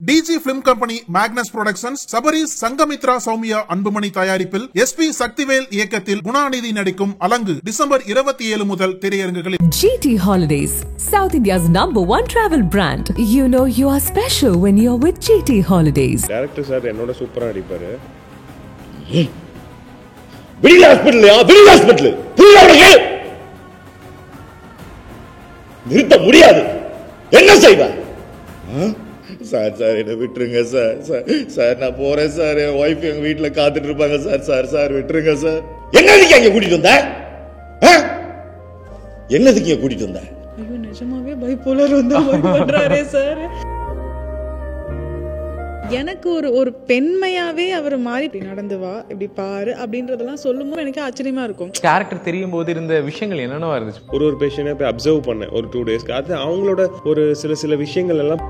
DG Film Company, Magnus Productions, Sabaris Sangamitra Soumya Anbumani தயாரிப்பில் SP Sakthivel இயக்கத்தில் குணாநிதி நடிக்கும் அலங்கு டிசம்பர் 27 முதல் திரையரங்குகளில். GT Holidays, South India's #1 travel brand. You know you are special when you're with GT Holidays. Director sir என்னோட சூப்பரா அடிப்பாரு. விடில் hospital புரியல நிறுத்த முடியாது. என்ன செய்வ? சார் என்ன விட்டுருங்க சார் நான் போறேன் சார். என் ஒய்ஃப் எங்க வீட்டுல காத்துட்டு இருப்பாங்க சார் விட்டுருங்க சார். என்னதுக்கு அங்க கூட்டிட்டு வந்த? என்னதுக்கு இங்க கூட்டிட்டு வந்த? ஐயோ நிஜமாவே பைபோலர் வந்து பண்றாரே சார். எனக்கு ஒரு பெண்மையாவே அவர் மாறி இப்படி நடந்து வா இப்படி பாரு அப்படின்றதெல்லாம் சொல்லும்போது எனக்கு ஆச்சரியமா இருக்கும். கேரக்டர் தெரியும் போது இருந்த விஷயங்கள் என்னென்னவா இருந்துச்சு? ஒரு பேஷண்டை போய் அப்சர்வ் பண்ணேன் ஒரு 2 டேஸ்க்கு. அது அவங்களோட ஒரு சில விஷயங்கள் எல்லாம்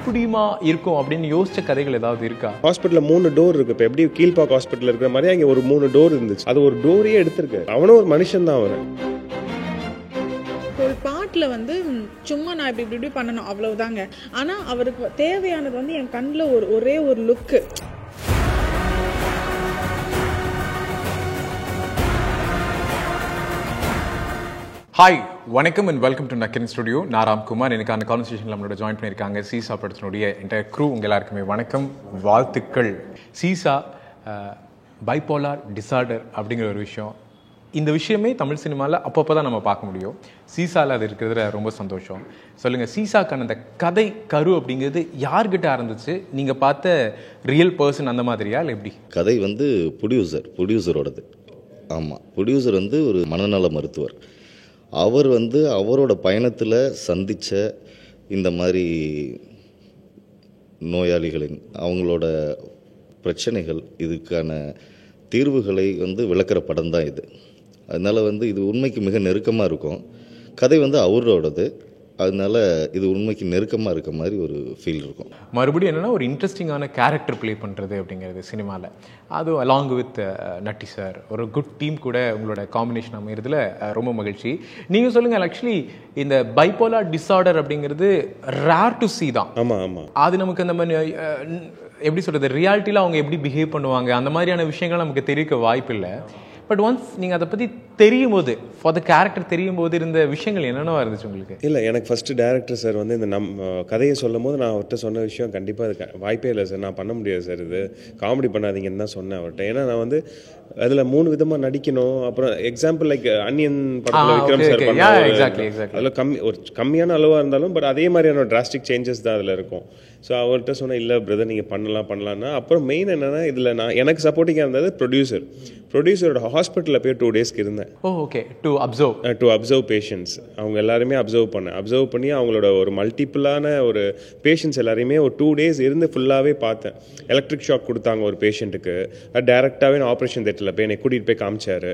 எப்படிமா இருக்கும் அப்படின்னு யோசிச்ச கதைகள் ஏதாவது இருக்கா? ஹாஸ்பிட்டல்ல 3 டோர் இருக்கு. இப்ப எப்படி கீழ்பாக் ஹாஸ்பிட்டல் இருக்கிற மாதிரி அங்க ஒரு 3 டோர் இருந்துச்சு. அது ஒரு டோரையே எடுத்திருக்கு. அவனும் ஒரு மனுஷன் தான். அவரு ஒரு பாட்டுல வந்து சும்மா நான் இப்படி பண்ணணும் அவ்வளவுதாங்க. ஆனா அவருக்கு தேவையானது வந்து என் கண்ணுல ஒரே ஒரு லுக்கு. ஹாய் வணக்கம் அண்ட் வெல்கம் டு நக்கின் ஸ்டுடியோ. நான் ராம்குமார். எனக்கு அந்த கான்வர்சேஷனில் நம்மளோட ஜாயின் பண்ணியிருக்காங்க சீசா படத்தினுடைய என்டையர் க்ரூ. உங்கள் எல்லாருக்குமே வணக்கம், வாழ்த்துக்கள். சீசா பைபோலார் டிசார்டர் அப்படிங்கிற ஒரு விஷயம், இந்த விஷயமே தமிழ் சினிமாவில் அப்பப்போ தான் நம்ம பார்க்க முடியும். சீசாவில் அது இருக்கிறதுல ரொம்ப சந்தோஷம். சொல்லுங்கள், சீசாக்கான அந்த கதை கரு அப்படிங்கிறது யார்கிட்ட ஆரம்பிச்சு? நீங்கள் பார்த்த ரியல் பர்சன் அந்த மாதிரியா இல்லை எப்படி? கதை வந்து ப்ரொடியூசரோடது. ஆமாம், ப்ரொடியூசர் வந்து ஒரு மனநல மருத்துவர். அவர் வந்து அவரோட பயணத்தில் சந்தித்த இந்த மாதிரி நோயாளிகளின் அவங்களோட பிரச்சனைகள், இதுக்கான தீர்வுகளை வந்து விளக்குற படம் தான் இது. அதனால் வந்து இது உண்மைக்கு மிக நெருக்கமாக இருக்கும். கதை வந்து அவரோடது, அதனால இது உண்மைக்கு நெருக்கமாக இருக்க மாதிரி ஒரு ஃபீல் இருக்கும். மறுபடியும் என்னென்னா ஒரு இன்ட்ரெஸ்டிங்கான கேரக்டர் ப்ளே பண்ணுறது அப்படிங்கிறது சினிமாவில், அதுவும் அலாங் வித் நட்டி சார், ஒரு குட் டீம் கூட உங்களோட காம்பினேஷன் அமைகிறதுல ரொம்ப மகிழ்ச்சி. நீங்கள் சொல்லுங்கள், ஆக்சுவலி இந்த பைபோலார் டிசார்டர் அப்படிங்கிறது ரேர் டு சி தான். ஆமாம், அது நமக்கு அந்த மாதிரி எப்படி சொல்கிறது, ரியாலிட்டியில் அவங்க எப்படி பிஹேவ் பண்ணுவாங்க அந்த மாதிரியான விஷயங்கள் நமக்கு தெரிவிக்க வாய்ப்பு இல்லை. பட் ஒன்ஸ் நீங்கள் அதை பற்றி தெரியும் போது, ஃபார் த கேரக்டர் தெரியும் போது இருந்த விஷயங்கள் என்னென்னவா இருந்துச்சு உங்களுக்கு? இல்லை, எனக்கு ஃபஸ்ட்டு டேரக்டர் சார் வந்து இந்த கதையை சொல்லும் போது நான் அவர்கிட்ட சொன்ன விஷயம், கண்டிப்பாக அது வாய்ப்பே இல்லை சார், நான் பண்ண முடியாது சார், இது காமெடி பண்ணாதீங்கன்னு தான் சொன்னேன் அவர்கிட்ட. ஏன்னா நான் வந்து அதில் 3 விதமாக நடிக்கணும். அப்புறம் எக்ஸாம்பிள் லைக் அன்னியன் படத்தில் விக்ரம் சார் பண்ண அதில் கம்மியான அளவாக இருந்தாலும் பட் அதே மாதிரியான டிராஸ்டிக் சேஞ்சஸ் தான் அதில் இருக்கும். ஸோ அவர்கிட்ட சொன்னேன், இல்லை பிரதர் நீங்கள் பண்ணலான்னா. அப்புறம் மெயின் என்னென்னா இதில் எனக்கு சப்போர்ட்டிங்காக இருந்தது ப்ரொடியூசரோட ஹாஸ்பிட்டலில் போய் 2 டேஸ்க்கு இருந்தேன். To observe patients. அவங்க எல்லாருமே அப்சர்வ் பண்ணி அவங்களோட ஒரு மல்டிப்புளான ஒரு பேஷண்ட்ஸ் எல்லாரையுமே ஒரு 2 டேஸ் இருந்து ஃபுல்லாகவே பார்த்தேன். எலக்ட்ரிக் ஷாக் கொடுத்தாங்க ஒரு பேஷண்ட்டுக்கு, டேரெக்டாகவே நான் ஆப்ரேஷன் தேட்டரில் போய் என்னை கூட்டிகிட்டு போய் காமிச்சார்.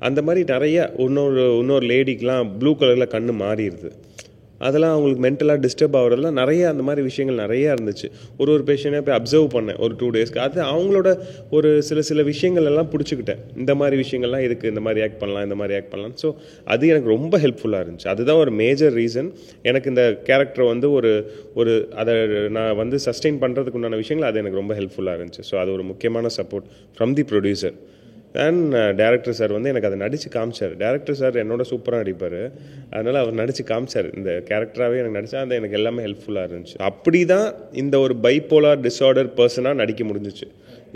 அந்த மாதிரி நிறைய இன்னொரு லேடிக்கெலாம் ப்ளூ கலரில் கண்ணு மாறிடுது. அதெல்லாம் அவங்களுக்கு மென்டலாக டிஸ்டர்ப் ஆகிறதுலாம் நிறைய அந்த மாதிரி விஷயங்கள் நிறையா இருந்துச்சு. ஒரு பேஷண்ட்டை போய் அப்சர்வ் பண்ணேன் ஒரு 2 டேஸ்க்கு. அது அவங்களோட ஒரு சில விஷயங்கள் எல்லாம் பிடிச்சிக்கிட்டேன். இந்த மாதிரி விஷயங்கள்லாம் இதுக்கு இந்த மாதிரி ஆக்ட் பண்ணலாம். ஸோ அது எனக்கு ரொம்ப ஹெல்ப்ஃபுல்லாக இருந்துச்சு. அதுதான் ஒரு மேஜர் ரீசன் எனக்கு இந்த கேரக்டர் வந்து ஒரு அதை நான் வந்து சஸ்டெயின் பண்ணுறதுக்கு உண்டான விஷயங்கள் அது எனக்கு ரொம்ப ஹெல்ப்ஃபுல்லாக இருந்துச்சு. ஸோ அது ஒரு முக்கியமான support from the producer. And director sir வந்து எனக்கு அதை நடித்து காமிச்சார். டேரக்டர் சார் என்னோட சூப்பராக நடிப்பார், அதனால் அவர் நடித்து காமிச்சார். இந்த கேரக்டராகவே எனக்கு நடித்தா அது எனக்கு எல்லாமே ஹெல்ப்ஃபுல்லாக இருந்துச்சு. அப்படி தான் இந்த ஒரு பைபோலார் டிஸார்டர் பர்சனாக நடிக்க முடிஞ்சிச்சு.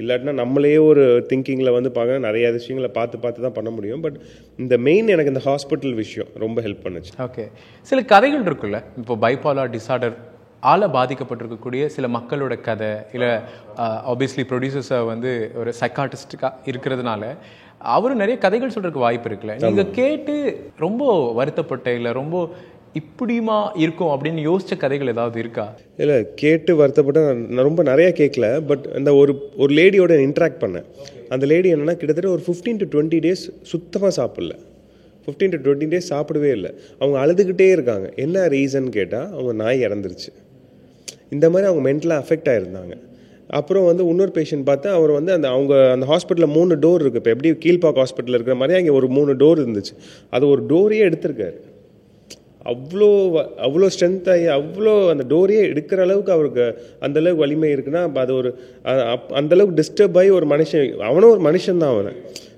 இல்லாட்டினா நம்மளே ஒரு திங்கிங்கில் வந்து பார்க்க நிறைய விஷயங்களை பார்த்து தான் பண்ண முடியும். பட் இந்த மெயின் எனக்கு இந்த ஹாஸ்பிட்டல் விஷயம் ரொம்ப ஹெல்ப் பண்ணுச்சு. ஓகே, சில கதைகள் இருக்குல்ல, இப்போ பைபோலார் டிஸார்டர் ஆல பாதிக்கப்பட்டிருக்கக்கூடிய சில மக்களோட கதை, இல்லை ஆப்வியஸ்லி ப்ரொடியூசர்ஸை வந்து ஒரு சைக்காட்டிஸ்டாக இருக்கிறதுனால அவரும் நிறைய கதைகள் சொல்கிறதுக்கு வாய்ப்பு இருக்குல்ல. நீங்கள் கேட்டு ரொம்ப வருத்தப்பட்ட, இல்லை ரொம்ப இப்படியுமா இருக்கும் அப்படின்னு யோசிச்ச கதைகள் ஏதாவது இருக்கா? இல்லை, கேட்டு வருத்தப்பட்ட நான் ரொம்ப நிறையா கேட்கல. பட் இந்த ஒரு லேடியோட இன்ட்ராக்ட் பண்ணேன். அந்த லேடி என்னென்னா கிட்டத்தட்ட ஒரு 15 to 20 டேஸ் சுத்தமாக சாப்பிடல. 15 to 20 டேஸ் சாப்பிடவே இல்லை. அவங்க அழுதுகிட்டே இருக்காங்க. என்ன ரீசன் கேட்டால் அவங்க நாய் இறந்துருச்சு. இந்த மாதிரி அவங்க மென்டலாக அஃபெக்ட் ஆகிருந்தாங்க. அப்புறம் வந்து இன்னொரு பேஷண்ட் பார்த்தா அவர் வந்து அந்த ஹாஸ்பிட்டலில் 3 டோர் இருக்குது. இப்போ எப்படி கீழ்பாக் ஹாஸ்பிட்டல் இருக்கிற மாதிரி அங்கே ஒரு 3 டோர் இருந்துச்சு. அது ஒரு டோரையே எடுத்திருக்காரு. அவ்வளோ ஸ்ட்ரென்த் ஆகி அவ்வளோ அந்த டோரையே எடுக்கிற அளவுக்கு அவருக்கு அந்தளவுக்கு வலிமை இருக்குன்னா அது ஒரு அந்தளவுக்கு டிஸ்டர்ப் ஆகி ஒரு மனுஷன், அவனும் ஒரு மனுஷன் தான் அவனை.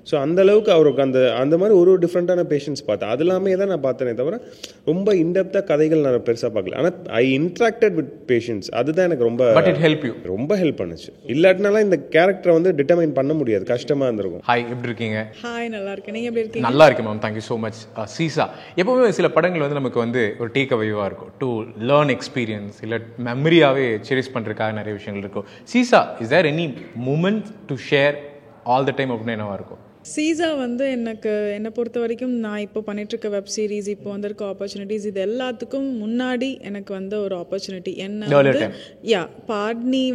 ஸோ அந்தளவுக்கு அவருக்கு அந்த மாதிரி ஒரு டிஃப்ரெண்ட்டான பேஷன்ஸ் பார்த்தேன். அது எல்லாமே தான் நான் பார்த்தேனே தவிர ரொம்ப இன்டெப்த்தாக கதைகள் நான் பெருசாக பார்க்கல. ஆனால் ஐ இன்ட்ராக்டட் வித் பேஷன்ஸ், அதுதான் எனக்கு ரொம்ப ஹெல்ப் பண்ணுச்சு. இல்லாட்டினால இந்த கேரக்டரை வந்து டிட்டர்மைன் பண்ண முடியாது, கஷ்டமாக இருந்திருக்கும். ஹாய், எப்படி இருக்கீங்க? ஹாய், நல்லா இருக்கேன். நீங்கள் எப்படி இருக்கீங்க? நல்லா இருக்கேன் ma'am, thank you so much. Seesaw, எப்பவுமே சில படங்கள் வந்து நமக்கு வந்து ஒரு டேக் அவேவாக இருக்கும், டு லேர்ன் எக்ஸ்பீரியன்ஸ், இல்லை மெமரியாகவே செரிஸ் பண்ணுறதுக்காக நிறைய விஷயங்கள் இருக்கும். சீசா, is there any moment to share all the time அப்படின்னு என்னவா இருக்கும்? சீசா வந்து என்னை பொறுத்த வரைக்கும் நான் இப்போ பண்ணிகிட்ருக்க வெப் சீரிஸ், இப்போ வந்திருக்க ஆப்பர்ச்சுனிட்டிஸ், இது எல்லாத்துக்கும் முன்னாடி எனக்கு வந்து ஒரு ஆப்பர்ச்சுனிட்டி என்ன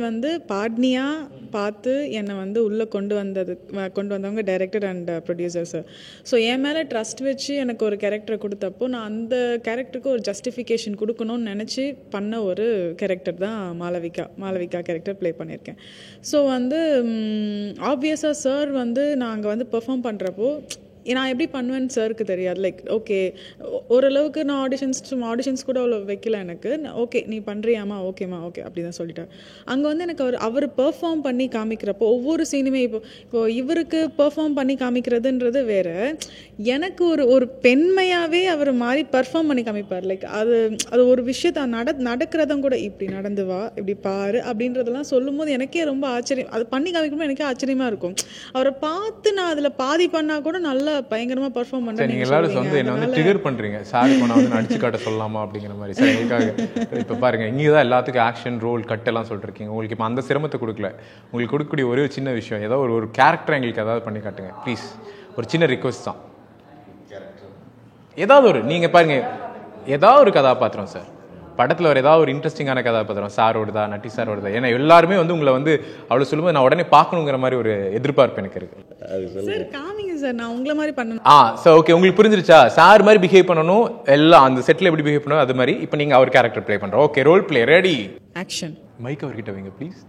வந்து பாட்னியாக பார்த்து என்னை வந்து உள்ளே கொண்டு வந்தவங்க டைரக்டர் அண்ட் ப்ரொடியூசர்ஸ். ஸோ என் மேலே ட்ரஸ்ட் வச்சு எனக்கு ஒரு கேரக்டரை கொடுத்தப்போ நான் அந்த கேரக்டருக்கு ஒரு ஜஸ்டிஃபிகேஷன் கொடுக்கணும்னு நினச்சி பண்ண ஒரு கேரக்டர் தான் மாளவிகா கேரக்டர் ப்ளே பண்ணியிருக்கேன். ஸோ வந்து ஆப்வியஸாக சார் வந்து நாங்கள் வந்து பெர்ஃபார்ம் பண்ணுறப்போ நான் எப்படி பண்ணுவேன்னு சாருக்கு தெரியாது. லைக் ஓகே, ஓரளவுக்கு நான் ஆடிஷன்ஸ் கூட அவ்வளோ வைக்கல எனக்கு. ஓகே நீ பண்ணுறியாமா, ஓகேம்மா, ஓகே அப்படி தான் சொல்லிட்டார். அங்கே வந்து எனக்கு அவர் பெர்ஃபார்ம் பண்ணி காமிக்கிறப்போ ஒவ்வொரு சீனுமே இப்போ இவருக்கு பெர்ஃபார்ம் பண்ணி காமிக்கிறதுன்றது வேறு, எனக்கு ஒரு பெண்மையாகவே அவர் மாதிரி பெர்ஃபார்ம் பண்ணி காமிப்பார். லைக் அது ஒரு விஷயத்த நடக்கிறதும் கூட இப்படி நடந்து வா, இப்படி பாரு அப்படின்றதெல்லாம் சொல்லும் போது எனக்கே ரொம்ப ஆச்சரியம். அது பண்ணி காமிக்கும்போது எனக்கே ஆச்சரியமாக இருக்கும். அவரை பார்த்து நான் அதில் பாதி பண்ணால் கூட நல்லா பயங்கரமா பெர்ஃபார்ம் பண்றேன். நீங்க எல்லாரும் வந்து என்ன வந்து ட்ரிகர் பண்றீங்க, சார் நான் வந்து நடிச்சு காட்ட சொல்லலாமா அப்படிங்கிற மாதிரி. சார் எங்களுக்காக இப்போ பாருங்க, இங்கே தான் எல்லாத்துக்கும் ஆக்ஷன் ரோல் கட் எல்லாம் சொல்லிருக்கீங்க. உங்களுக்கு இப்போ அந்த சிரமத்தை கொடுக்கல. உங்களுக்கு கொடுக்கக்கூடிய ஒரே சின்ன விஷயம், ஏதாவது ஒரு கேரக்டர் எங்களுக்கு ஏதாவது பண்ணி காட்டுங்க ப்ளீஸ். ஒரு சின்ன ரிக்வஸ்ட் தான், ஏதாவது நீங்க பாருங்க, ஏதாவது ஒரு கதாபாத்திரம் சார் படத்தில் ஒரு ஏதாவது ஒரு இன்ட்ரெஸ்டிங்கான கதாபாத்திரம், சாரோடுதா, நட்டி சாரோடுதா. ஏன்னா எல்லாருமே வந்து உங்களை வந்து அவ்வளோ சொல்லும்போது நான் உடனே பார்க்கணுங்கிற மாதிரி ஒரு எதிர்பார்ப்பு எனக்கு இருக்கு. சார் காமிங்க சார், நான் உங்களை மாதிரி பண்ணணும். சார் ஓகே, உங்களுக்கு புரிஞ்சிருச்சா? சார் மாதிரி பிஹேவ் பண்ணணும், எல்லாம் அந்த செட்டில் எப்படி பிஹேவ் பண்ணணும் அது மாதிரி. இப்போ நீங்கள் அவர் கேரக்டர் ப்ளே பண்ணுறோம். Okay, role play ready, action. Mic அவர்கிட்ட வைங்க ப்ளீஸ்.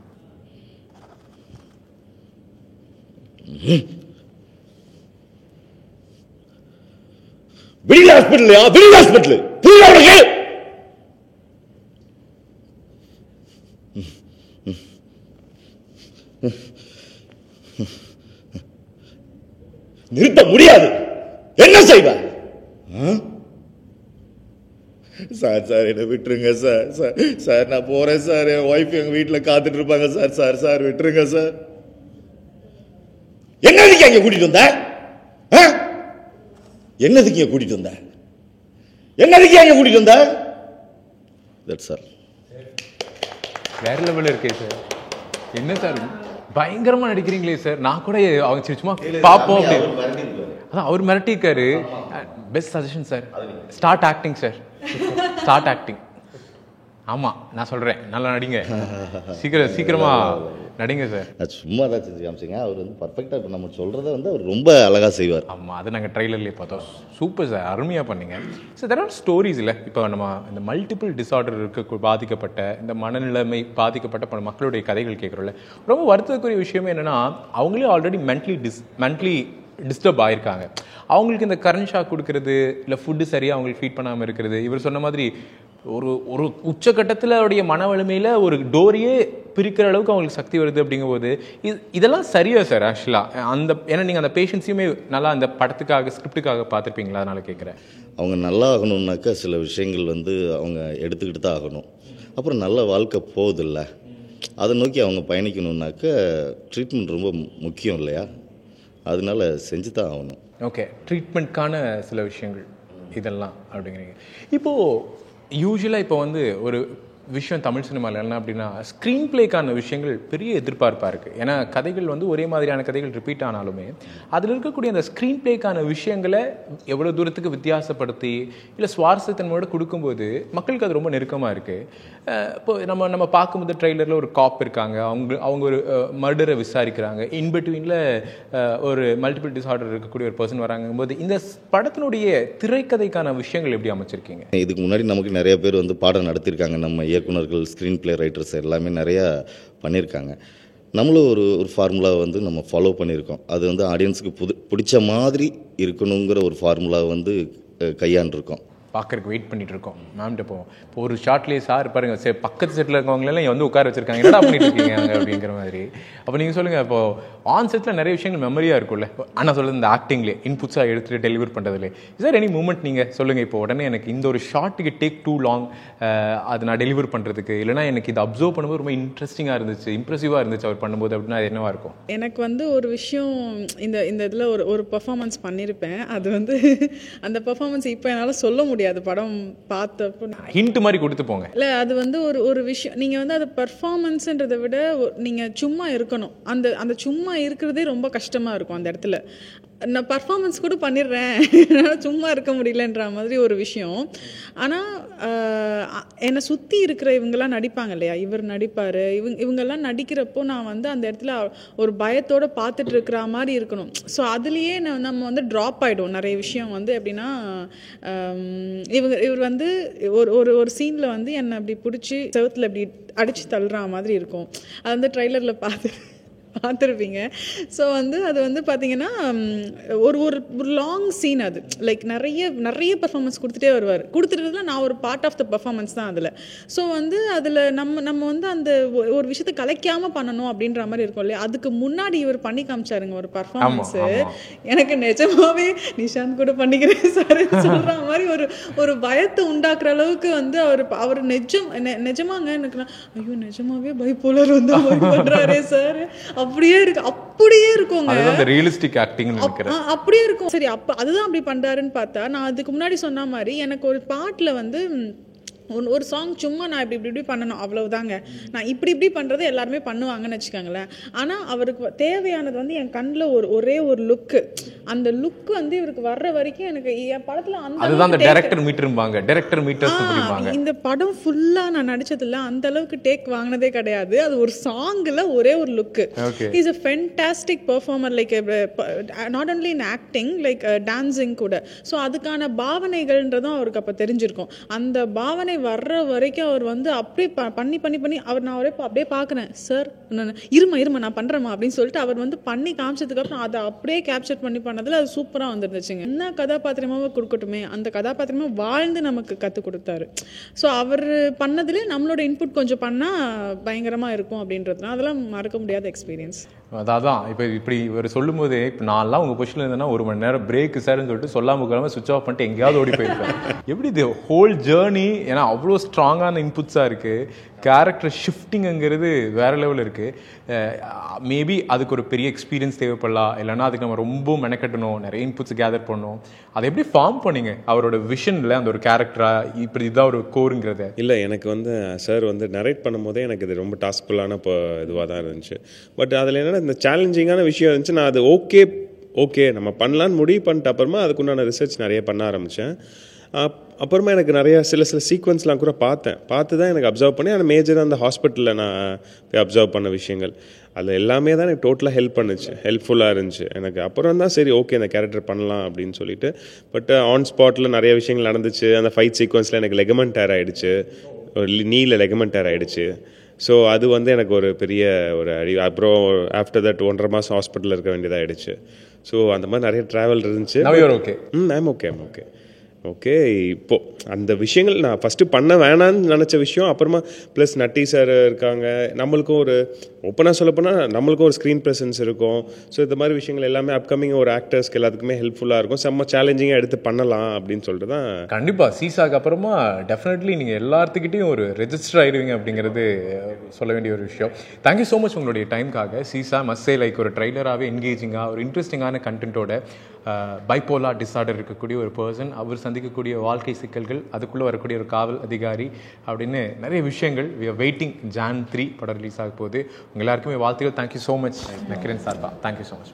விடியல் ஹாஸ்பிட்டல் நிறுத்த முடியாது, என்ன செய்வ? சார் என்ன விட்டுருங்க சார் நான் போறேன் சார். என் ஒய்ஃப் எங்க வீட்டுல காத்துட்டு இருப்பாங்க சார் விட்டுருங்க சார். என்னதுக்கு அங்க கூட்டிட்டு வந்த? என்னதுக்கு இங்க கூட்டிட்டு வந்த? That's all. வேற லெவலில் இருக்கே சார். என்ன சார் பயங்கரமா நடிக்கிறீங்களே சார். நான் கூட அவங்க சும்மா பார்ப்போம் அப்படின்னு. அதான் அவர் மிரட்டிருக்காரு. Best suggestion sir, start acting sir, start acting. ஆமா நான் சொல்றேன், நல்லா நடிங்க, சீக்கிரமா நடிங்க சார். சும்மா தான் செஞ்சு காமிச்சிங்க. அவர் வந்து பர்ஃபெக்டாக இப்போ நம்ம சொல்கிறத வந்து அவர் ரொம்ப அழகாக செய்வார். ஆமாம், அது நாங்கள் ட்ரைலர்லேயே பார்த்தோம். சூப்பர் சார், அருமையாக பண்ணீங்க. சார் தெர் ஆர் ஸ்டோரிஸ் இல்லை, இப்போ நம்ம இந்த மல்டிபிள் டிஸார்டர் இருக்க பாதிக்கப்பட்ட, இந்த மனநிலைமை பாதிக்கப்பட்ட மக்களுடைய கதைகள் கேட்குறோம்ல. ரொம்ப வருத்தத்துக்குரிய விஷயமே என்னென்னா, அவங்களே ஆல்ரெடி மென்ட்லி டிஸ்டர்ப் ஆகிருக்காங்க. அவங்களுக்கு இந்த கரண்ட் ஷாக் கொடுக்கறது, இல்லை ஃபுட்டு சரியாக அவங்களுக்கு ஃபீட் பண்ணாமல் இருக்கிறது, இவர் சொன்ன மாதிரி ஒரு உச்சக்கட்டத்தில் அவருடைய மன வலிமையில் ஒரு டோரியே பிரிக்கிற அளவுக்கு அவங்களுக்கு சக்தி வருது. அப்படிங்கும்போது இதெல்லாம் சரியா சார்? ஆக்சுவலாக ஏன்னா நீங்கள் அந்த பேஷன்ஸையுமே நல்லா அந்த படத்துக்காக ஸ்கிரிப்டுக்காக பார்த்துருப்பீங்களா, அதனால கேட்குறேன். அவங்க நல்லா ஆகணும்னாக்கா சில விஷயங்கள் வந்து அவங்க எடுத்துக்கிட்டு தான் ஆகணும். அப்புறம் நல்ல வாழ்க்கை போகுதில்ல, அதை நோக்கி அவங்க பயணிக்கணுன்னாக்கா ட்ரீட்மெண்ட் ரொம்ப முக்கியம் இல்லையா? அதனால செஞ்சு தான் ஆகணும். ஓகே, ட்ரீட்மெண்ட்கான சில விஷயங்கள் இதெல்லாம் அப்படிங்கிறீங்க. இப்போது யூஸ்வலாக இப்போ வந்து ஒரு விஷயம் தமிழ் சினிமாவில் என்ன அப்படின்னா, ஸ்க்ரீன் பிளேக்கான விஷயங்கள் பெரிய எதிர்பார்ப்பாக இருக்குது. ஏன்னா கதைகள் வந்து ஒரே மாதிரியான கதைகள் ரிப்பீட் ஆனாலுமே அதில் இருக்கக்கூடிய அந்த ஸ்க்ரீன் பிளேக்கான விஷயங்களை எவ்வளோ தூரத்துக்கு வித்தியாசப்படுத்தி இல்லை சுவாரஸ்யத்தன்மையோடு கொடுக்கும்போது மக்களுக்கு அது ரொம்ப நெருக்கமாக இருக்குது. இப்போ நம்ம பார்க்கும்போது ட்ரெய்லரில் ஒரு காப் இருக்காங்க, அவங்க ஒரு மர்டரை விசாரிக்கிறாங்க, இன்பிட்வீனில் ஒரு மல்டிபிள் டிஸார்டர் இருக்கக்கூடிய ஒரு பர்சன் வராங்கும்போது இந்த படத்தினுடைய திரைக்கதைக்கான விஷயங்கள் எப்படி அமைச்சிருக்கீங்க? இதுக்கு முன்னாடி நமக்கு நிறைய பேர் வந்து பாடம் நடத்தியிருக்காங்க. நம்ம இயக்குனர்கள், ஸ்க்ரீன் பிளே ரைட்டர்ஸ் எல்லாமே நிறையா பண்ணியிருக்காங்க. நம்மளும் ஒரு ஃபார்முலாவை வந்து நம்ம ஃபாலோ பண்ணியிருக்கோம். அது வந்து ஆடியன்ஸுக்கு பிடிச்ச மாதிரி இருக்கணுங்கிற ஒரு ஃபார்முலாவை வந்து கையாண்டிருக்கோம். பார்க்கறதுக்கு வெயிட் பண்ணிட்டு இருக்கோம். மேம்கிட்ட போவோம். இப்போ ஒரு ஷார்ட்லேயே சார் பாருங்க, சரி பக்கத்து செட்டில் இருக்கவங்களெல்லாம் வந்து உட்கார வச்சிருக்காங்க, என்னடா பண்ணிட்டு இருக்கீங்க அப்படிங்கிற மாதிரி. அப்போ நீங்கள் சொல்லுங்கள், இப்போ ஆன் செட்டில் நிறைய விஷயங்கள் மெமரியாக இருக்கும்ல, ஆனால் சொல்லுறது இந்த ஆக்டிங்லேயே இன்புட்ஸாக எடுத்துகிட்டு டெலிவர் பண்ணுறதுலே சார் எனி மூமெண்ட் நீங்கள் சொல்லுங்கள், இப்போ உடனே எனக்கு இந்த ஒரு ஷார்ட்டுக்கு டேக் டூ லாங் அது நான் டெலிவர் பண்ணுறதுக்கு, இல்லைனா எனக்கு இதை அப்சர்வ் பண்ணும்போது ரொம்ப இன்ட்ரெஸ்டிங்காக இருந்துச்சு, இம்ப்ரெசிவாக இருந்துச்சு அவர் பண்ணும்போது அப்படின்னா அது என்னவா இருக்கும்? எனக்கு வந்து ஒரு விஷயம் இந்த இதில் ஒரு பர்ஃபார்மன்ஸ் பண்ணியிருப்பேன். அது வந்து அந்த பர்ஃபார்மன்ஸ் இப்போ என்னால் சொல்ல முடியாது, படம் பார்த்தப்போ ஹிண்ட் மாதிரி கொடுத்து போங்க. இல்லை, அது வந்து ஒரு விஷயம் நீங்கள் வந்து அது பர்ஃபார்மன்ஸுன்றதை விட நீங்கள் சும்மா இருக்கணும். அந்த சும்மா இருக்கிறதே ரொம்ப கஷ்டமாக இருக்கும் அந்த இடத்துல. நான் பர்ஃபார்மன்ஸ் கூட பண்ணிடுறேன், என்னால் சும்மா இருக்க முடியலன்ற மாதிரி ஒரு விஷயம். ஆனால் என்னை சுற்றி இருக்கிற இவங்கெல்லாம் நடிப்பாங்க இல்லையா, இவர் நடிப்பார், இவங்கெல்லாம் நடிக்கிறப்போ நான் வந்து அந்த இடத்துல ஒரு பயத்தோடு பார்த்துட்டு இருக்கிற மாதிரி இருக்கணும். ஸோ அதுலேயே நம்ம வந்து ட்ராப் ஆகிடும் நிறைய விஷயம். வந்து எப்படின்னா, இவர் வந்து ஒரு சீனில் வந்து என்னை அப்படி பிடிச்சி செவத்தில் இப்படி அடித்து தள்ளுற மாதிரி இருக்கும். அது வந்து ட்ரைலரில் பார்த்துருப்பீங்க. ஸோ வந்து அது வந்து பார்த்தீங்கன்னா ஒரு லாங் சீன். அது லைக் நிறைய பர்ஃபார்மன்ஸ் கொடுத்துட்டே வருவார். கொடுத்துட்டதுல நான் ஒரு பார்ட் ஆஃப் த பர்ஃபார்மன்ஸ் தான் அதில். ஸோ வந்து அதில் நம்ம வந்து அந்த ஒரு விஷயத்தை கலைக்காமல் பண்ணணும் அப்படின்ற மாதிரி இருக்கும் இல்லையா. அதுக்கு முன்னாடி இவர் பண்ணி காமிச்சாருங்க ஒரு பர்ஃபார்மன்ஸு. எனக்கு நிஜமாவே நிஷாந்த் கூட பண்ணிக்கிறேன் சார் சொல்கிற மாதிரி ஒரு பயத்தை உண்டாக்குற அளவுக்கு வந்து அவர் நிஜமாங்க எனக்கு ஐயோ நிஜமாவே பைபோலர் வந்து பண்ணுறாரே சார், அப்படியே இருக்குங்க. அதுதான் ரியலிஸ்டிக் ஆக்டிங் நினைக்கிறேன். அப்படியே இருக்கும். சரி, அதுதான் அப்படி பண்றாருன்னு பார்த்தா, நான் அதுக்கு முன்னாடி சொன்ன மாதிரி எனக்கு ஒரு பாட்டுல வந்து ஒரு சாங் சும்மா நான் இப்படி பண்ணணும் அவ்வளவுதாங்க. நான் இப்படி பண்ணுறது எல்லாருமே பண்ணுவாங்கன்னு வச்சுக்கோங்களேன். ஆனால் அவருக்கு தேவையானது வந்து என் கண்ணில் ஒரே ஒரு லுக்கு. அந்த லுக் வந்து இவருக்கு வர்ற வரைக்கும் எனக்கு என் படத்தில் அந்த டைரக்டர் மீட்டர்பாங்க, டைரக்டர் மீட்டர்ஸ் சொல்லுவாங்க. இந்த படம் ஃபுல்லாக நான் நடிச்சதில்ல, அந்த அளவுக்கு டேக் வாங்கினதே கிடையாது. அது ஒரு சாங்கில் ஒரே ஒரு look. Is a fantastic performer, like not only in acting, like dancing கூட. ஸோ அதுக்கான பாவனைகள்ன்றதும் அவருக்கு அப்போ தெரிஞ்சிருக்கும். அந்த பாவனை வர்ற வரைக்கும் அவர் வந்து அப்படியே பண்ணி அவர் நான் அப்படியே பார்க்குறேன், சார் இருமா நான் பண்ணுறேம்மா அப்படின்னு சொல்லிட்டு அவர் வந்து பண்ணி காமிச்சதுக்கு அப்புறம் அதை அப்படியே கேப்சர் பண்ணதில் அது சூப்பராக வந்துருந்துச்சுங்க. என்ன கதாபாத்திரமாக கொடுக்கட்டுமே அந்த கதாபாத்திரமாக வாழ்ந்து நமக்கு கற்றுக் கொடுத்தாரு. ஸோ அவர் பண்ணதுலேயே நம்மளோட இன்புட் கொஞ்சம் பண்ணால் பயங்கரமாக இருக்கும் அப்படின்றதுனா அதெல்லாம் மறக்க முடியாத எக்ஸ்பீரியன்ஸ். அதான் இப்போ இப்படி இவர் சொல்லும் போதே, இப்போ நான்லாம் உங்கள் பொசிஷனில் இருந்தேன்னா 1 மணி நேரம் பிரேக் சார்ன்னு சொல்லிட்டு சொல்லாமல் சுவிச் ஆஃப் பண்ணிட்டு எங்கேயாவது ஓடி போயிருப்பேன். எப்படி இது ஹோல் ஜேர்னி, ஏன்னா அவ்வளோ ஸ்ட்ராங்கான இன்புட்ஸாக இருக்குது, கேரக்டர் ஷிஃப்டிங்கிறது வேறு லெவலில் இருக்குது. மேபி அதுக்கு ஒரு பெரிய எக்ஸ்பீரியன்ஸ் தேவைப்படலாம், இல்லைன்னா அதுக்கு நம்ம ரொம்ப மெனக்கட்டணும், நிறைய இன்புட்ஸ் கேதர் பண்ணணும். அதை எப்படி ஃபார்ம் பண்ணீங்க அவரோட விஷனில் அந்த ஒரு கேரக்டராக இப்படி இதுதான் ஒரு கோருங்கிறத? இல்லை, எனக்கு வந்து சார் வந்து நரேட் பண்ணும்போதே எனக்கு இது ரொம்ப டாஸ்க்ஃபுல்லான இதுவாக தான் இருந்துச்சு. பட் அதில் என்னென்னா இந்த சேலஞ்சிங்கான விஷயம் இருந்துச்சு. நான் அது ஓகே நம்ம பண்ணலான்னு முடிவு பண்ணிட்டு அப்புறமா அதுக்குண்டான ரிசர்ச் நிறைய பண்ண ஆரம்பித்தேன். அப்புறமா எனக்கு நிறையா சில சீக்வன்ஸ்லாம் கூட பார்த்து தான் எனக்கு அப்சர்வ் பண்ணி அந்த மேஜராக அந்த ஹாஸ்பிட்டலில் நான் போய் அப்சர்வ் பண்ண விஷயங்கள் அதில் எல்லாமே தான் எனக்கு டோட்டலாக ஹெல்ப்ஃபுல்லாக இருந்துச்சு எனக்கு. அப்புறம் தான் சரி ஓகே இந்த கேரக்டர் பண்ணலாம் அப்படின்னு சொல்லிட்டு. பட் ஆன் ஸ்பாட்டில் நிறைய விஷயங்கள் நடந்துச்சு. அந்த ஃபைட் சீக்வன்ஸில் எனக்கு லெகமெண்ட் டேர் ஆகிடுச்சு, நீல லெகமெண்ட் டேர் ஆகிடுச்சு. ஸோ அது வந்து எனக்கு ஒரு பெரிய ஒரு அடி. அப்புறம் ஆஃப்டர் தட் 1.5 மாதம் ஹாஸ்பிட்டலில் இருக்க வேண்டியதாக ஆகிடுச்சு. ஸோ அந்த மாதிரி நிறைய ட்ராவல் இருந்துச்சு. I'm okay. இப்போது அந்த விஷயங்கள் நான் ஃபஸ்ட்டு பண்ண வேணான்னு நினச்ச விஷயம். அப்புறமா ப்ளஸ் நட்டி சார் இருக்காங்க, நம்மளுக்கும் ஒரு ஓப்பனாக சொல்லப்போனால் நம்மளுக்கும் ஒரு ஸ்க்ரீன் ப்ரெசன்ஸ் இருக்கும். ஸோ இந்த மாதிரி விஷயங்கள் எல்லாமே அப்கமிங் ஒரு ஆக்டர்ஸ்க்கு எல்லாத்துக்குமே ஹெல்ப்ஃபுல்லாக இருக்கும். செம்ம சேலஞ்சிங்காக எடுத்து பண்ணலாம் அப்படின்னு சொல்லிட்டு தான். கண்டிப்பாக சீசாக்கு அப்புறமா டெஃபினெட்லி நீங்கள் எல்லாத்துக்கிட்டையும் ஒரு ரெஜிஸ்டர் ஆகிடுவீங்க அப்படிங்கிறது சொல்ல வேண்டிய ஒரு விஷயம். தேங்க்யூ ஸோ மச் உங்களுடைய டைமுக்காக. சீசா மஸ்ஸே லைக் ஒரு ட்ரைலராகவே என்கேஜிங்காக ஒரு இன்ட்ரெஸ்டிங்கான கண்டென்ட்டோட பைப்போலார் டிஸார்டர் இருக்கக்கூடிய ஒரு பர்சன், அவர் சந்திக்கக்கூடிய வாழ்க்கை சிக்கல்கள், அதுக்குள்ளே வரக்கூடிய ஒரு காவல் அதிகாரி அப்படின்னு நிறைய விஷயங்கள். We are waiting. Jan 3 படம் ரிலீஸ் ஆக போகுது. உங்கள் எல்லாருக்குமே வாழ்த்துக்கள். தேங்க்யூ ஸோ மச் நக்கிரன் சார்பா. Thank you so much.